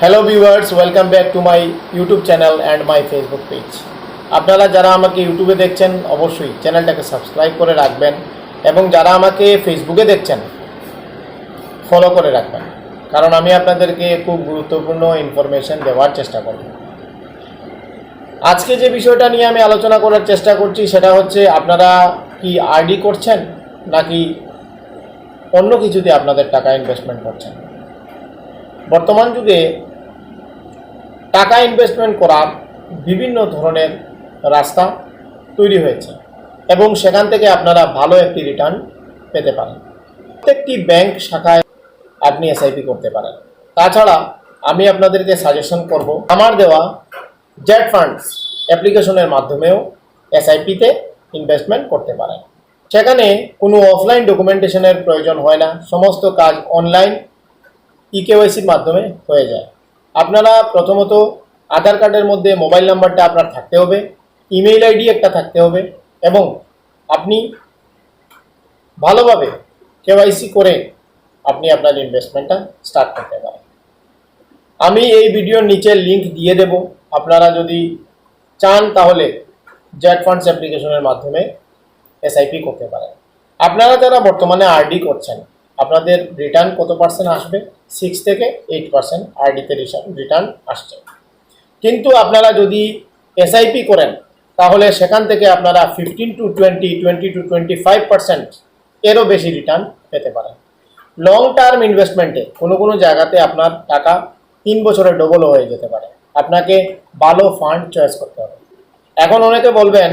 Hello viewers, welcome back to my YouTube channel and my Facebook page. আপনারা যারা আমাকে ইউটিউবে দেখছেন অবশ্যই চ্যানেলটাকে সাবস্ক্রাইব করে রাখবেন এবং যারা আমাকে ফেসবুকে দেখছেন ফলো করে রাখবেন, কারণ আমি আপনাদেরকে খুব গুরুত্বপূর্ণ ইনফরমেশন দেওয়ার চেষ্টা করব। আজকে যে বিষয়টা নিয়ে আমি আলোচনা করার চেষ্টা করছি সেটা হচ্ছে, আপনারা কি আরডি করছেন নাকি অন্য কিছুতে আপনাদের টাকা ইনভেস্টমেন্ট করছেন। বর্তমান যুগে টাকা ইনভেস্টমেন্ট করার বিভিন্ন ধরনের রাস্তা তৈরি হয়েছে এবং সেখান থেকে আপনারা ভালো একটি রিটার্ন পেতে পারেন। প্রত্যেকটি ব্যাংক শাখায় আপনি এসআইপি করতে পারেন। তাছাড়া আমি আপনাদেরকে সাজেশন করব, আমার দেওয়া জেট ফান্ডস অ্যাপ্লিকেশনের মাধ্যমেও এসআইপিতে ইনভেস্টমেন্ট করতে পারেন। সেখানে কোনো অফলাইন ডকুমেন্টেশনের প্রয়োজন হয় না, সমস্ত কাজ অনলাইন ইকেওয়াইসির মাধ্যমে হয়ে যায়। আপনারা প্রথমত আধার কার্ডের মধ্যে মোবাইল নাম্বারটা আপনার থাকতে হবে, ইমেইল আইডি একটা থাকতে হবে এবং আপনি ভালোভাবে কেওয়াইসি করে আপনি আপনার ইনভেস্টমেন্টটা স্টার্ট করতে পারেন। আমি এই ভিডিওর নিচে লিংক দিয়ে দেব, আপনারা যদি চান তাহলে জেট ফান্ডস অ্যাপ্লিকেশনের মাধ্যমে এসআইপি করতে পারেন। আপনারা যারা বর্তমানে আরডি করছেন, আপনাদের রিটার্ন কত পার্সেন্ট আসবে? 6 থেকে 8% আরডিতে রিটার্ন আসছে। কিন্তু আপনারা যদি এসআইপি করেন তাহলে সেখান থেকে আপনারা 15 to 20 to 25% এরও বেশি রিটার্ন পেতে পারেন। লং টার্ম ইনভেস্টমেন্টে কোনো জায়গাতে আপনার টাকা 3 বছরে ডবলও হয়ে যেতে পারে। আপনাকে ভালো ফান্ড চয়েস করতে হবে। এখন অনেকে বলবেন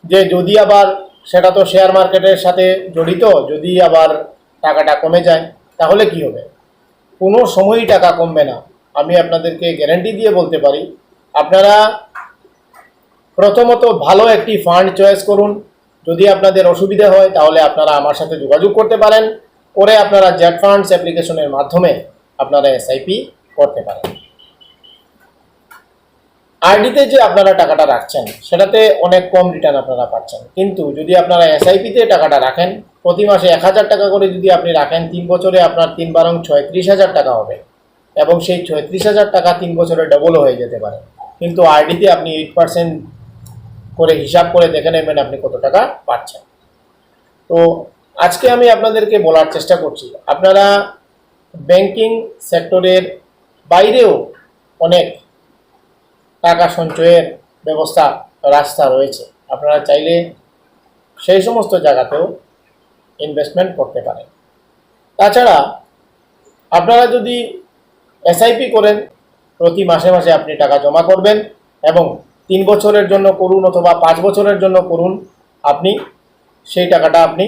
যে যদি আবার সেটা তো শেয়ার মার্কেটের সাথে জড়িত, যদি আবার টাকাটা কমে যায় তাহলে কি হবে? কোনো সময়ই টাকা কমবে না, আমি আপনাদেরকে গ্যারান্টি দিয়ে বলতে পারি। আপনারা প্রথমত ভালো একটি ফান্ড চয়েস করুন। যদি আপনাদের অসুবিধা হয় তাহলে আপনারা আমার সাথে যোগাযোগ করতে পারেন, করে আপনারা জেট ফান্ডস অ্যাপ্লিকেশনের মাধ্যমে আপনারা এসআইপি করতে পারেন। আরডিতে যে আপনারা টাকাটা রাখছেন সেটাতে অনেক কম রিটার্ন আপনারা পাচ্ছেন, কিন্তু যদি আপনারা এসআইপিতে টাকাটা রাখেন, প্রতি মাসে 1000 টাকা করে যদি আপনি রাখেন, 3 বছরে আপনার 3 বারং 36,000 টাকা হবে এবং সেই 36,000 টাকা 3 বছরে ডবলও হয়ে যেতে পারে। কিন্তু আরডিতে আপনি 8% করে হিসাব করে দেখে নেবেন আপনি কত টাকা পাচ্ছেন। তো আজকে আমি আপনাদেরকে বলার চেষ্টা করছি, আপনারা ব্যাংকিং সেক্টরের বাইরেও অনেক টাকা সঞ্চয়ের ব্যবস্থা রাস্তা রয়েছে। আপনারা চাইলে সেই সমস্ত জায়গাতেও ইনভেস্টমেন্ট করতে পারেন। তাছাড়া আপনারা যদি এসআইপি করেন, প্রতি মাসে মাসে আপনি টাকা জমা করবেন এবং 3 বছরের জন্য করুন অথবা 5 বছরের জন্য করুন, আপনি সেই টাকাটা আপনি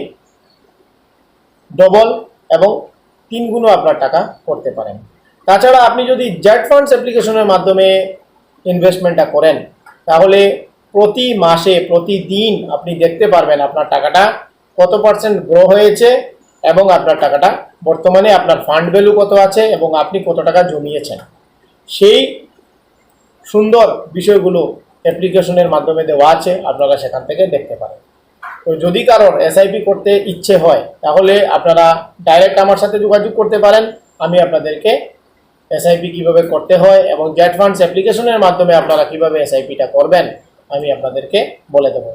ডবল এবং 3 গুণও আপনার টাকা করতে পারেন। তাছাড়া আপনি যদি জেট ফান্ডস অ্যাপ্লিকেশনের মাধ্যমে ইনভেস্টমেন্টটা করেন তাহলে প্রতি মাসে প্রতিদিন আপনি দেখতে পারবেন আপনার টাকাটা কত পার্সেন্ট গ্রো হয়েছে এবং আপনার টাকাটা বর্তমানে আপনার ফান্ড ভ্যালু কত আছে এবং আপনি কত টাকা জমিয়েছেন। সেই সুন্দর বিষয়গুলো অ্যাপ্লিকেশনের মাধ্যমে দেওয়া আছে, আপনারা সেখান থেকে দেখতে পারেন। তো যদি কারোর এসআইপি করতে ইচ্ছে হয় তাহলে আপনারা ডাইরেক্ট আমার সাথে যোগাযোগ করতে পারেন। আমি আপনাদেরকে এসআইপি কীভাবে করতে হয় এবং জেট ফান্ডস অ্যাপ্লিকেশনের মাধ্যমে আপনারা কীভাবে এসআইপিটা করবেন আমি আপনাদেরকে বলে দেবো।